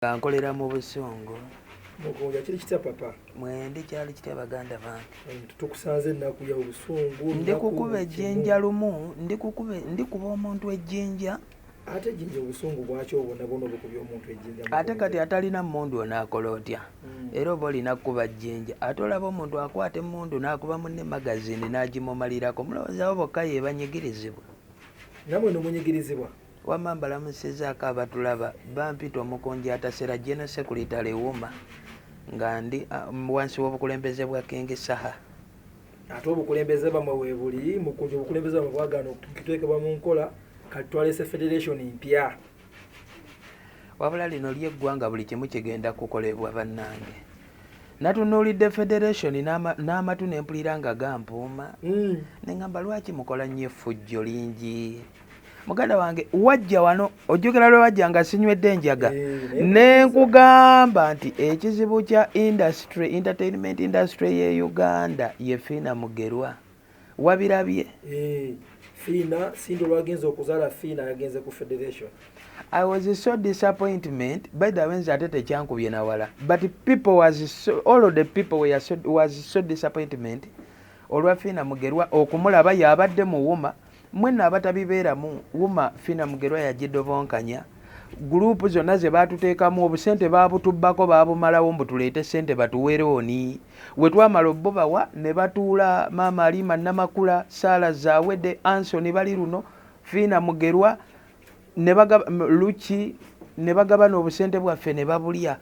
Nkolera mu Busungu. Omukunja kiri kitya papa? Mwende kyali kitya baganda bange. Tukusanze ennaku ya Obusungu. Ndikukuba ejjinja lumu, ndikuba omuntu ejjinja. Ate ejjinja Obusungu bwaki obona obukubya omuntu ejjinja? Ate kati atalina mmundu onaakola otya? Era oba olina kukuba jjinja. Ate olaba omuntu akwata emmundu n'akuba munne magazini n'agimumalirako. Mulowoozawo bokka ye banyigirizibwa. Namwe nomunyigirizibwa? Wamma mbalamusizaako abatulaba bampita Omukunja Atasera General Secretary Wuma nga ndi wansi w'obukulembeze bwa King Saha. Ate obukulembeze bamwe weebuli Mukunja obukulembeze bamwe bwagaana okutwekebwa mu nkola kati twalese federation empya. Wabula lino ly'eggwanga buli kimu kigenda kukolebwa bannange. Natunuulidde federation n'amatu ne mpulira nga gampuuma. Ne ngamba lwaki mukola nnyo effujjo lingi? Muganda wange wajja wano ojjukira lwe wajja nga sinywedde enjaga ne nkugamba nti ekizibu kya entertainment industry ye Uganda ye Fiina Mugerwa wabirabye. Fiina sindo lwagenze okuzaala Fiina yagenze ku federation. I was so disappointment by the way ate tekyankubye na wala but people all of the people was so disappointment olwa Fiina Mugerwa okumulaba yabadde mu Wuma. Mwenna abatabibeeramu Wuma Fiina Mugerwa yagidobonkanya gurupu zonna ze baatuteekamu obusente baabutubbako baabumalawo mbu tuleete ssente batuweerooni we twamala obbobawa ne batuula maama Alima Namakula Saala Zaawedde Ansoni bali luno Fiina Mugerwa ne Luki ne bagabana obusente bwaffe ne babulya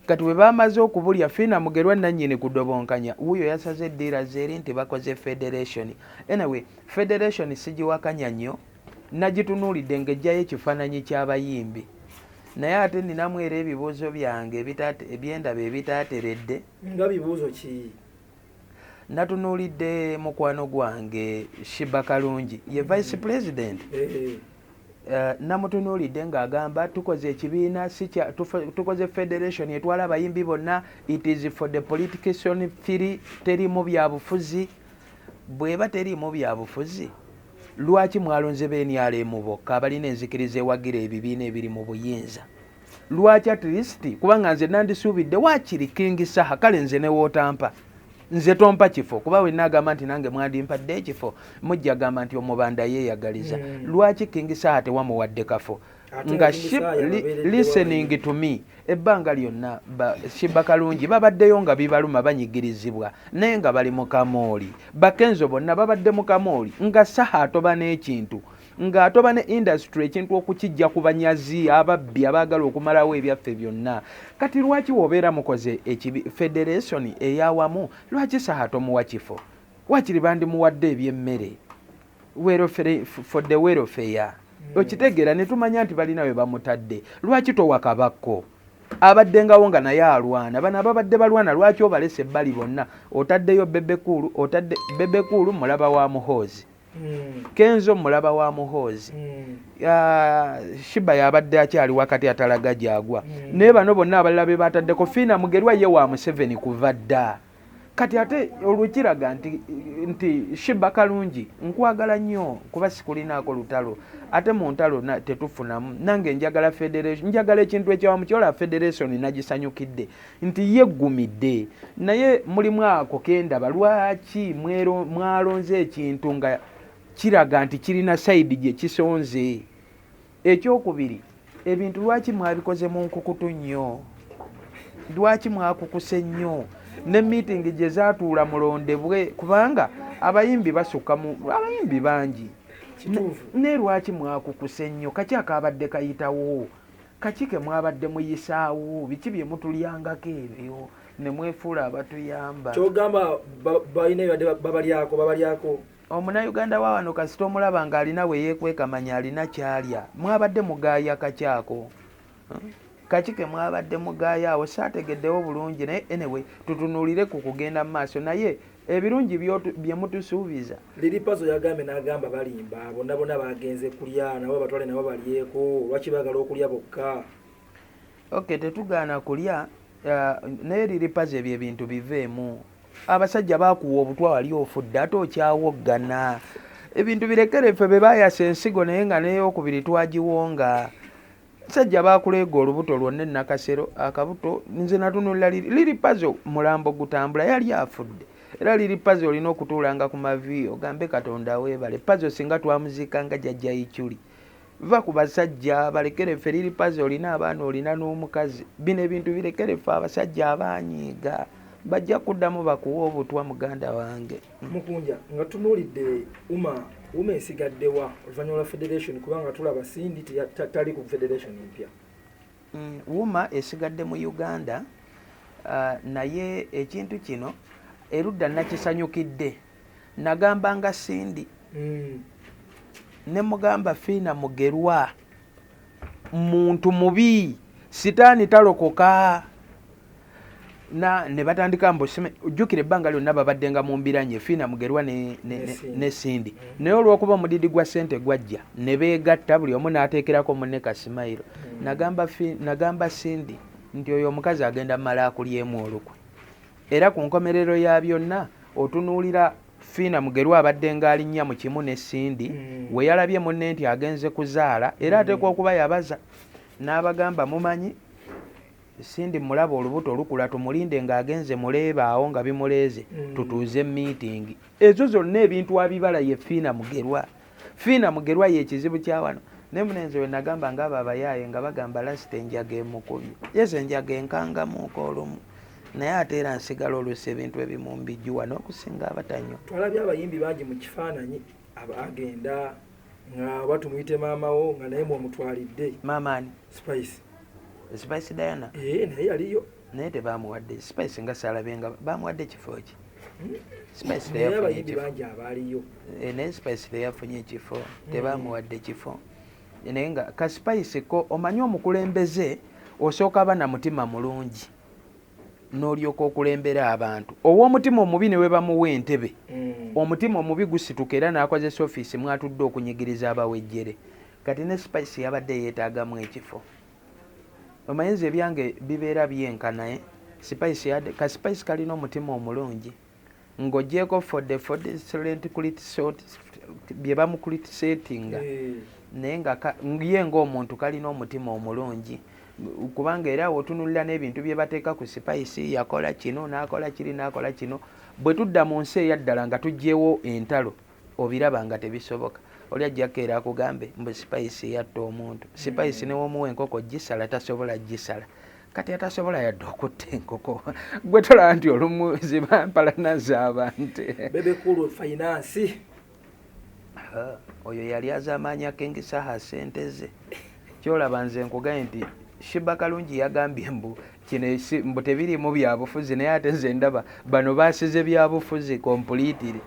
kati we baamaze okubulya Fiina Mugerwa nannyini kudobonkanya wuyo yasaze eddiira zeeri nti bakoze federation. Anyway federation sigiwakanya nnyo nagitunuulidde ng'ejjayo ekifaananyi ky'abayimbi naye ate nninamu era ebibuuzo byange ebyendaba ebitaateredde. Nga bibuuzo ki? Natunuulidde mukwano gwange Shiba Kalungi ye vice president. Namutunuulidde ng'agamba tukoze ekibiina tukoze federation etwala abayimbi bonna it is for the politician free terimu byabufuzi. Bweba terimu byabufuzi lwaki mwalonze BNRM bokka abalina enzikiriza ewagira ebibiina ebiri mu buyinza? Lwaki at least kubanga nze nandisuubidde waakiri King Saha kale nze ne wootampa nze tompa kifo kuba we nagamba nti nange mwandimpadde ekifo mujja gamba nti omubanda yeeyagaliza. Lwaki King Saha tewamuwadde kafo nga listening to me ebbanga lyonna Shiba Kalungi babaddeyo nga bibaluma banyigirizibwa naye nga bali mu kamooli bakenzo bonna babadde mu kamooli nga Saha atoba n'ekintu ng'atoba ne industry ekintu okukijja ku banyazi ababbi abaagala okumalawo ebyaffe byonna. Kati lwaki wobeera mukoze federation eyawamu lwaki Saha tomuwa kifo? Wakiri bandimuwadde ebyemmere for the welfare. Okitegeera ne tumanya nti balina we bamutadde lwaki towa kabakko abaddengawo nga naye alwana bano ababadde balwana lwaki obalese ebbali bonna otaddeyo Bebekulu mulaba wa Muhoozi Kenzo mulaba wa Muhoozi Shiba yabadde akyali wakati atalaga gyagwa naye bano bonna abalala be bataddeko Fiina Mugerwa ye wa Museveni kuva dda. Kati ate olukiraga nti Shiba Kalungi nkwagala nnyo kuba sikulinaako lutalo ate mu ntalo tetufunamu nange njagala federation njagala ekintu ekyawamu kyola federation nagisanyukidde nti yeggumidde naye mulimu ako kendaba lwaki mwalonze ekintu nga kiraga nti kirina sayidi gye kisonze. Ekyokubiri ebintu lwaki mwabikoze mu nkukutu nnyo? Lwaki mwakukuse nnyo? Ne meeting gye zaatuula mulondebwe kubanga abayimbi basukka mu abayimbi bangi ne lwaki mwakukuse nnyo? Kaki akabadde kayitawo? Kaki ke mwabadde muyisaawo? Biki bye mutulyangako ebyo ne mwefuula abatuyamba? Kyogamba balina babalyako Omunnayuganda wa wano kasita omulaba ng'alina we yeekwekamanya alina kyalya mwabadde mugaaya kakyako. Kaki ke mwabadde mugaayawo saategeddewo bulungi naye anyway tutunuulire ku kugenda mu maaso naye ebirungi bye mutusuubiza. Liripazo yagambe n'agamba balimba bonna bagenze kulya nabo batwale nabo balyeko lwaki baagala okulya bokka? Okay tetugaana kulya naye liripazo ebyo ebintu biveemu. Abasajja baakuwa obutwa wali ofudde ate okyawoggana ebintu birekere ffe be baayasa ensigo naye nga n'eyokubiri twagiwonga. abasajja bakuleega olubuto lwonna Nakasero akabuto nze natunulira liri pazo mulambo gutambula yali afudde era liri pazo olina okutuulanga ku mavi ogambe Katonda weebale pazo singa twamuziikanga jjajja Ichuli va ku basajja balekere ffe liri pazo olina abaana olina n'omukazi bino ebintu birekere ffe abasajja abanyiiga bajja kuddamu bakuwa obutwa muganda wange. Mukunja nga tunuulidde uma esigaddewa oluvannyuma lwa federation kubanga tulaba Sindi tali ku federation empya. Uma esigadde mu Uganda naye ekintu kino erudda nakisanyukidde nagambanga Sindi ne mugamba Fiina Mugerwa muntu mubi sitaani talokoka ne batandika mbosime ujjukire ebbanga lyonna babaddenga mu mbiranye Fiina Mugerwa ne Sindi naye olw'okuba omudidi gwa ssente gwajja ne beegatta buli omu n'ateekerako munne Kasimayiro nagamba Sindi nti oyo omukazi agenda mmala akulyemu olukwe era ku nkomerero ya byonna otunuulira Fiina Mugerwa abadde ng'alinnya mu kimu ne Sindi we yalabye munne nti agenze kuzaala era ateekwa okuba yabaza n'abagamba mumanyi Sindi mulaba olubuto olukula tumulinde ng'agenze muleeba awo nga bimuleeze tutuuze meeting ezo zonna ebintu abibala ye Fiina Mugerwa. Fiina Mugerwa ye ekizibu kya wano ne munenze we nagamba ng'abo abayaaye nga bagamba lasita enjaga emukubye yese enjaga enkangamuuko olumu naye ate era nsigala oluusi ebintu ebimu mbijjuwa n'okusinga abatanyo. Twalabye abayimbi bangi mu kifaananyi agenda nga batumuyite maamawo nga naye mwomutwalidde maamaani Spice Diana naye yaliyo naye tebamuwadde Spice nga salabenga bamuwadde ekifo ki Spice naye abayimbi bangi abaaliyo naye Spice teyafunye ekifo tebamuwadde ekifo naye nga ka Spice ko omanyi omukulembeze osooka aba na mutima mulungi n'olyoka okulembera abantu ow'omutima omubi ne we bamuwa entebe omutima omubi gusituka era n'akozesa ofiisi mwatudde okunyigiriza abawejjere kati ne Spice yabadde yeetaagamu ekifo omanyiza ebyange bibeera byenkanaye ka Spice kalina omutima omulungi ng'ogyeko bye bamukulitisetinga naye nga ye ng'omuntu kalina omutima omulungi kubanga era otunulira n'ebintu bye bateeka ku Spice yakola kino n'akola kiri n'akola kino bwe tudda mu nsi eyaddala nga tuggyewo entalo obiraba nga tebisoboka oli ajjako era akugambe mbu Spice yatta omuntu Spice ne womuwa enkoko gisala tasobola gisala kati atasobola yadde okutta enkoko gwe tolaba nti olumu zibampalana z'abante bebekulu finance oyo yali azaamaanyi akengisaha ssente ze kyolaba nze nkugaye nti Shiba Kalungi yagambye mbu kino mbu tebirimu byabufuzi naye ate nze ndaba bano baasize byabufuzi kompulitiri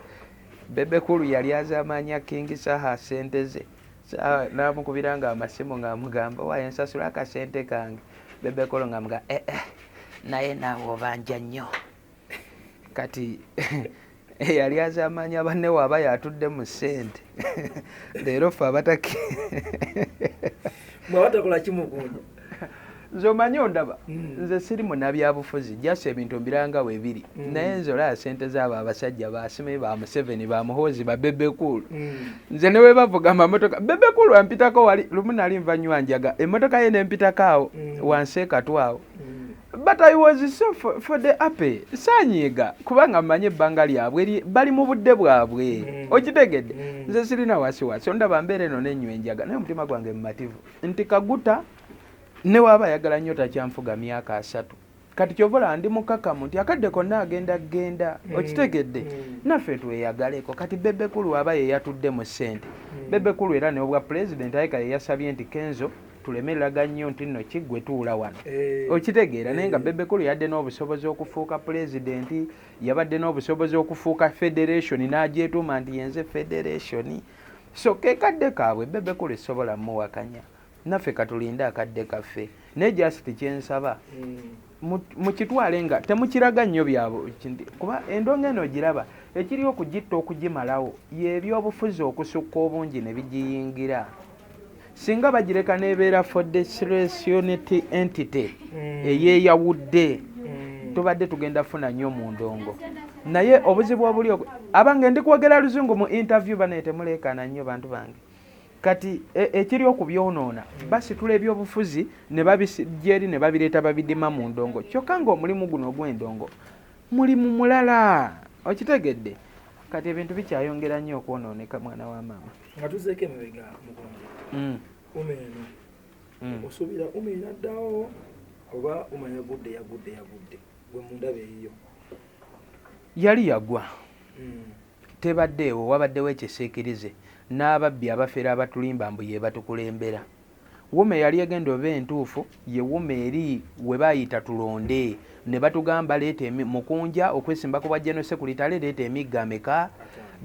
bebekulu yali azaamaanyi akengisaha ssente ze n'amukubiranga amasimu ng'amugamba waaye nsasula akasente kange bebekulu ng'amuga naye naawe obanja nnyo kati yali azaamaanyi abanne waaba yatudde mu ssente leero ffe abataki mwabatakola kimukunja nze omanyi ondaba nze siri munnabyabufuzi jasa ebintu mbiranga weebiri naye nze olaba ssente zaabo abasajja basime ba Museveni ba Muhoozi ba bebekulu nze ne we bavuga amamotoka bebekulu ampitako wali lumu nali nva Nywanjaga emmotoka ye nempitako awo wansi ekatwawo but I was so for the ape sanyiga kubanga mmanyi ebbanga lyabwe bali mu budde bwabwe okitegedde nze sirina wasiwasi ondaba mbeera eno n'Ennywanjaga naye omutima gwange mumativu nti Kaguta ne waaba ayagala nnyo takyanfuga myaka 3 kati kyovola ndi mukakamu nti akadde konna agenda okitegedde naffe tweyagaleko kati bebekulu aba ye yatudde mu ssente bebekulu era n'obwa pulezidenti ayika ye yasabye nti Kenzo tulemereraga nnyo nti nno kiggwe tuula wano okitegeera naye nga bebekulu yadde n'obusobozi okufuuka pulezidenti yabadde n'obusobozi okufuuka federation n'agyetuuma nti yenze federation so kekadde kaabwe bebekulu esobola muwakanya naffe katulinde akadde kaffe naye jasiti kyensaba mukitwale nga temukiraga nnyo byabo kuba endonga eno giraba ekiri okugitta okugimalawo y'ebyobufuzi okusukka obungi ne bigiyingira singa bagireka nebeera federation entity eyeeyawudde tubadde tugenda funa nnyo mu ndongo naye obuzibu obuli abange ndi kwogera luzungu mu interview bane temuleekaana nnyo bantu bange kati ekiri okubyonoona basitula ebyobufuzi ne babisijja eri ne babireeta babidima mu ndongo kyokka ng'omulimu guno ogw'endongo mulimu mulala okitegedde kati ebintu bikyayongera nnyo okwonooneka mwana wa maama nga tuzeeko emabega Mukunja umeeno osuubira umeeno addawo oba umanya yagudde gwe mundaba eyiyo yali yagwa tebaddeewo wabaddewo ekisiikirize n'ababbi abafeera abatulimba mbu ye batukulembera wume yali egenda oba entuufu ye wume eri we baayita tulonde ne batugamba leeta Mukunja okwesimbako bwa General Secretary leeta emigga ameka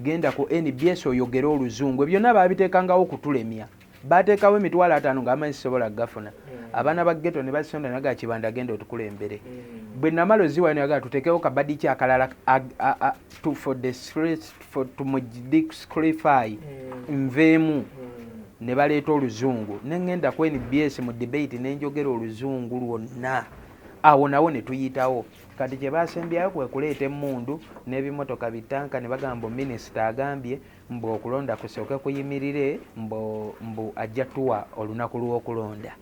genda ku NBS oyogere oluzungu byonna baabiteekangawo okutulemya bateekawo emitwalo 5 ng'amanyi sisobola gafuna abaana ba ghetto ne basonda naga Kibanda agenda otukulembere bwe namalo ziwa ne yaga tutekewo kabadi kyakalala for the streets for to disqualify nveemu ne baleeta oluzungu ne ngenda ku NBS mu debate ne njogera oluzungu lwonna awo nawo ne tuyitawo kati kye basembyayo kwe kuleeta emmundu n'ebimotoka bitanka ne bagamba minisita agambye mbu okulonda kusooke kuyimirire mbu ajja tuwa olunaku lw'okulonda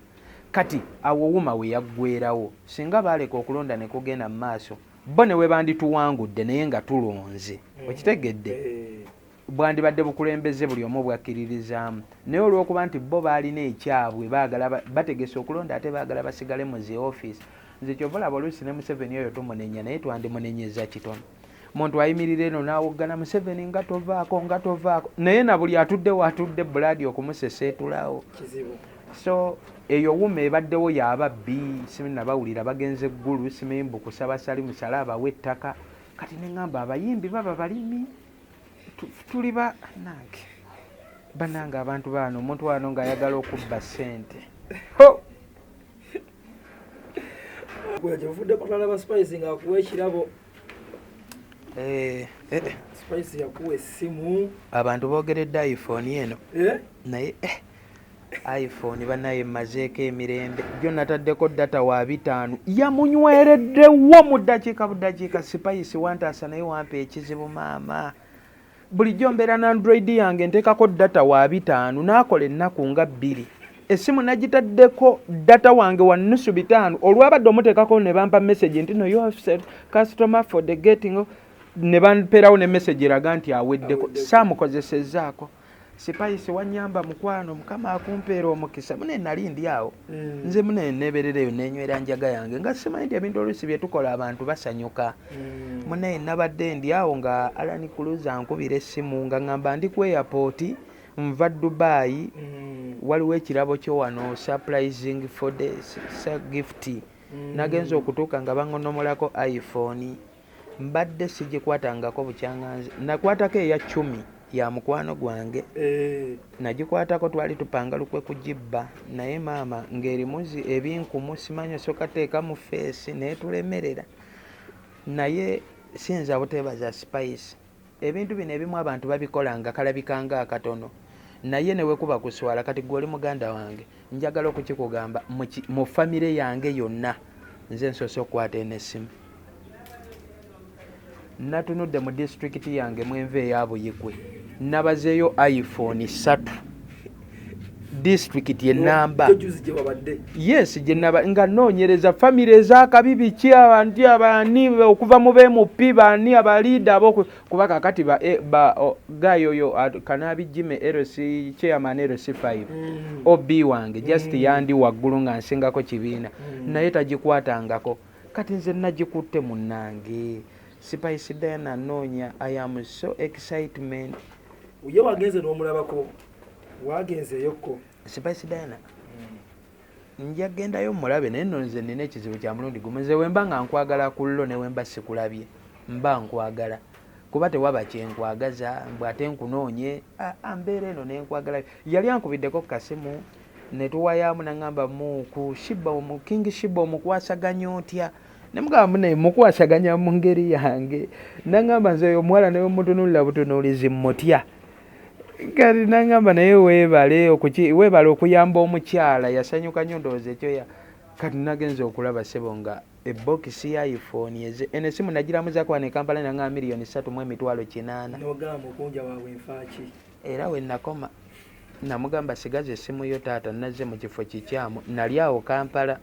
kati awo wuma we yaggwerawo singa baleka okulonda ne kugenda mu maaso bo ne we bandituwangudde naye nga tulonze okitegedde bwandibadde bukulembeze buli omu bwakkiririzaamu naye olw'okuba nti bo baalina ekyabwe baagala bategese okulonda ate baagala basigale mu zi office nze kyova olaba oluusi ne Museveni oyo tumunenya naye twandimunenyeza kitono muntu ayimirira eno n'awoggana Museveni nga tovaako naye na buli atudde waatudde buladi okumuseseetulawo so eyo wuma ebaddewo y'ababbi siminabawulira bagenze eggulu simimbu kusaba sali musala abawe ettaka kati ne ŋŋamba abayimbi baba balimi tuli nange banange abantu baano omuntu wano ng'ayagala okubba ssente gyevudde patala ba Spice ng'akuwa ekirabo Spice yakuwa essimu abantu boogeredde iPhone eno naye iPhone banaye mazeeko emirembe gyo nataddeko data wa 5 yamunywereddewo mu ddakiika buddakiika Spice wantaasa naye wampa ekizibu maama bulijjo mbeera na Android yange nteekako data wa 5 n'akola ennaku nga 2 esimu nagitaddeko data wange wa nusu 5 olwabadde omuteekako ne bampa message nti no you have said customer for the getting ne bampeerawo ne message eraga nti aweddeko saamukozesezzaako Spice wanyamba mukwano mukama akumpeera omukisa mune nali ndi awo nze mune neberereyo nenywera njaga yange nga simanyi nti ebintu oluusi bye tukola abantu basanyuka mune nabadde ndi awo nga Alani Kuluza ankubira essimu nga ngamba ndi ku airport nva Dubai waliwo ekirabo kyo wano surprising for the gift nagenza okutuuka nga bangonomolako iPhone mbadde sigikwatangako bukyanganzi nakwatako eya 10 ya mukwano gwange nagikwatako twali tupanga lukwe kugibba naye maama ng'erimuzi ebinkumu simanyi soka teeka mu feesi naye tulemerera naye sinza buteebaza Spice ebintu bino ebimu abantu babikola nga kalabikanga akatono naye newe kuba kuswala kati gwe oli muganda wange njagala okukikugamba mu famire yange yonna nze nsoose okukwata enessimu natunudde mu district yange mwenva eyabuyigwe nabazeeyo iPhone 3 district yenamba yes gyenaba nga noonyereza famire ez'akabi biki abantu abani okuva mu bemupi bani abaliida abo kuba kakati gayo oyo kanabijime LC chairman LC5 OB wange just yandi waggulu nga nsingako kibiina naye tagikwatangako kati nze nagikutte munnange Spice Diana noonya I am so excitement uye wagenze n'omulabako wagenzeyoko Spice Diana njagendayo mulabe naye nno nze nina ekizibu kya mulundi gumu nze wemba nga nkwagala kullo ne wemba sikulabye mba nkwagala kuba tewaba kyenkwagaza mbw ate nkunoonye mbeera eno nenkwagala yali ankubiddeko kasimu ne tuwayamu naŋŋamba ku Shiba King Shiba omukwasaganya otya nemugamba mune mukwasaganya mu ngeri yange naŋŋamba nze oyo omuwala ne mutunuulira butunuulizi mmutya kati naŋŋamba naye weebale okuyamba omukyala yasanyuka nnyo ndowooza ekyo kati nagenza okulaba ssebo nga ebbokisi ya iPhone eno essimu nagiramuzaako wano e Kampala naŋŋamba $3,800,000 n'ogamba Mukunja waabwe nfaaki era we nakoma namugamba sigaza essimu yo taata nazze mu kifo kikyamu nali awo Kampala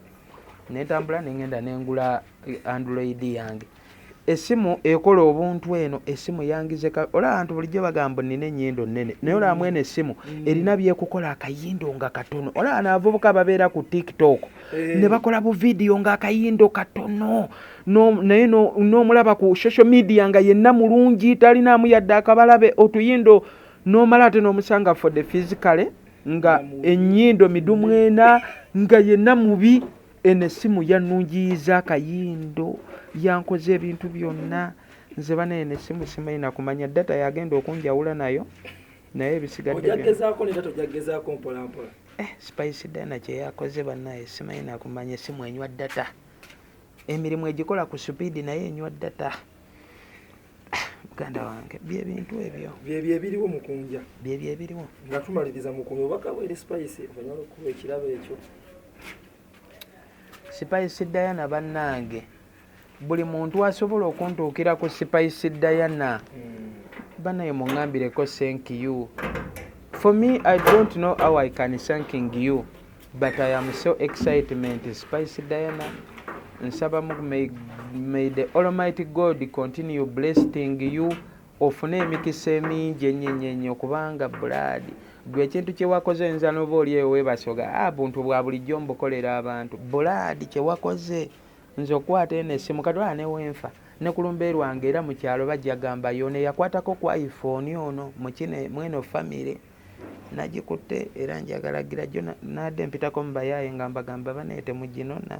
nentambula nengenda nengula Android yange essimu ekola obuntu eno essimu yangize olaba abantu bulijjo bagamba nina ennyindo nnene naye olaba mwene essimu erina byekukola akayindo nga katono olaba n'abavubuka babeera ku TikTok ne bakola bu vidiyo ng'akayindo katono naye n'omulaba ku social media nga yenna mulungi talinaamu yadde akabalabe otuyindo n'omala ate n'omusanga for the physically nga ennyindo midumu ena nga yenna mubi eno essimu yannungiyiza akayindo yankoze ebintu byonna nze bana eno essimu simayina kumanya data yagenda okunjawula nayo naye ebisigadde Spice Dana kye yakoze bannaye simayina kumanya essimu enywa data emirimu egikola ku speed naye enywa data muganda wange byebintu ebyo byebiriwo Mukunja byebiriwo nga tumaliriza Mukunja obaka bweri Spice onyala okuba ekirabo ekyo Spice Diana bannange buli muntu asobola okuntuukira ku Spice Diana banaye muŋŋambireko thank you for me I don't know how I can thanking you but I am so excitement Spice Diana nsaba may the Almighty God continue blessing you ofune emikisa emingi ennyo kubanga blood gwe ekintu kye wakoze nza n'oba oli eyo weebasoga buntu bwa bulijjo mbukolera abantu blood kye wakoze nze okwata eno essimu katwala ne wenfa ne kulumbe lwange era mu kyalo bajja gamba yone yakwatako ku iPhone ono mweno family nagikutte era njagalagira gyo nadde mpitako mu bayaye nga mbagamba baneete muginona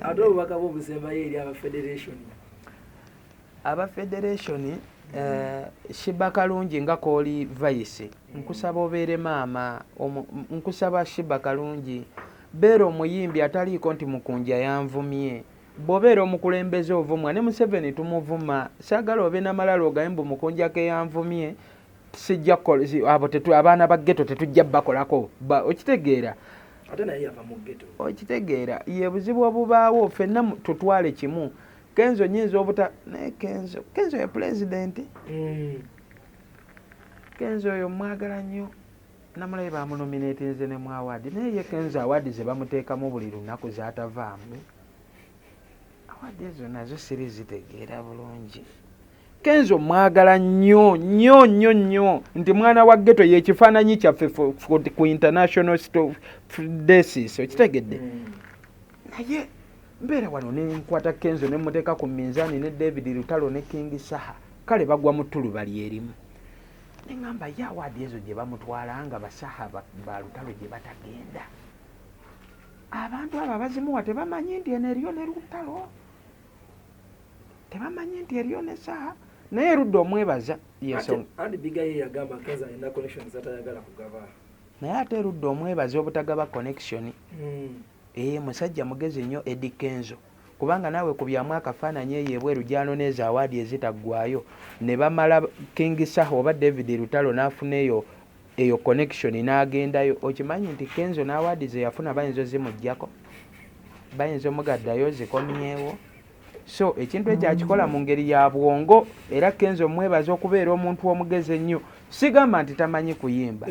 ate obubaka bw'obusembayo eri aba federation Shiba Kalungi nga kooli vice nkusaba obeere maama nkusaba Shiba Kalungi beera omuyimbi ataliiko nti Mukunja yanvumye bw'obeera omukulembeze ovumwa ne Museveni tumuvuma saagala obe n'amalala ogaye mbu Mukunja ke yanvumye sijja abo abaana ba ghetto tetujja bakolako okitegeera ate naye yava mu ghetto okitegeera ye buzibu obubaawo ffenna tutwale kimu Kenzo nyinza obuta naye Kenzo ye president Kenzo oyo mwagala nnyo namulabe bamunominate nze ne mu award naye ye Kenzo award ze bamuteekamu buli lunaku zaatavaamu award ezo nazo sirizitegeera bulungi Kenzo mwagala nnyo nti mwana wa ghetto ye kifaananyi kyaffe ku international basis okitegedde naye mbeera wano nenkwata Kenzo ne muteeka ku minzaani ne David Lutalo ne King Saha kale bagwa mu ttulu bali erimu neŋŋamba ye awaadi ezo gye bamutwala nga basaha ba Lutalo gye batagenda abantu abo abazimuwa tebamanyi nti eno eriyo ne Lutalo tebamanyi nti eriyo ne Saha naye erudde omwebaza andi bigaye yagamba Kenzo alina connection zatayagala kugaba naye ate erudde omwebaza obutagaba connection musajja mugezi nnyo Eddie Kenzo kubanga naawe ku byamu akafaananyi eyo ebweru gyanoneeza awaadi ezitaggwayo ne bamala King Saha oba David Lutalo n'afuna eyo connection n'agendayo okimanyi nti Kenzo n'awaadi ze yafuna bayinza ozimuggyako bayinza omugaddayo zikomyewo so ekintu ekyo akikola mu ngeri ya bwongo era Kenzo mwebaza okubeera omuntu omugezi ennyo sigamba nti tamanyi kuyimba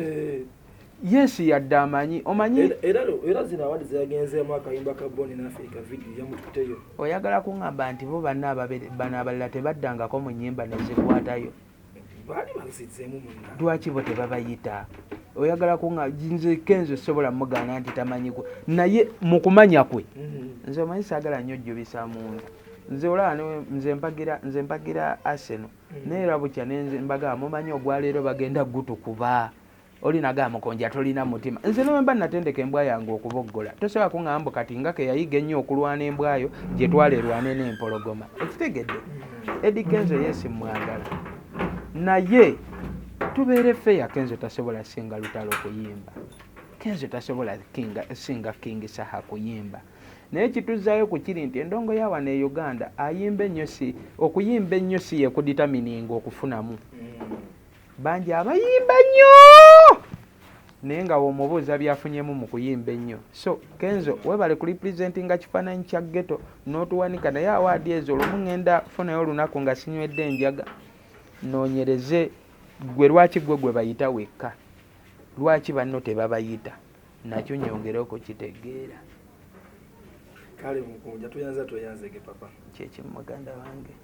yes yadde amanyi omanyi era zino awadi zagenzeemu akayimba ka Boni n'Africa video yamututeyo oyagala kuŋŋamba nti bo bano abalala tebaddangako mu nnyimba nezikwatayo baali bazizzeemu munna lwaki bo tebabayita oyagala nze Kenzo sobola mugaana nti tamanyi naye mu kumanya kwe nze omanyi saagala nnyo ojjubisa muntu nze olaba nze mpagira Arsenal naye era bukya nenze mbagaa mumanyi ogwaleero bagenda gutukuba olinaga Mukunja tolina mutima nze nomba natendeka embwa yange okuboggola tosobola kuŋŋamba kati nga ke yayiga ennyo okulwana embwayo gye twalerwane n'empologoma ekitegedde Eddie Kenzo yesi mwagala naye tubeere feya Kenzo tasobola singa Lutalo kuyimba Kenzo tasobola singa King Saha kuyimba naye kituzaayo ku kiri nti endongo yawana e Uganda ayimba ennyo okuyimba ennyo si ye kuditamininga okufunamu bangi abayimba nnyo naye nga womubuuza byafunyemu mu kuyimba ennyo so Kenzo webale ku representinga kifaananyi kya ghetto n'otuwanika naye awaadi ezo olumu ŋŋenda funayo olunaku nga sinywedde enjaga noonyereze gwe lwaki gwe bayita wekka, lwaki banno tebabayita, nakyo nyongere okukitegeera. Kale Omukunja tuyanze tweyanzege papa. Kyekimu muganda wange.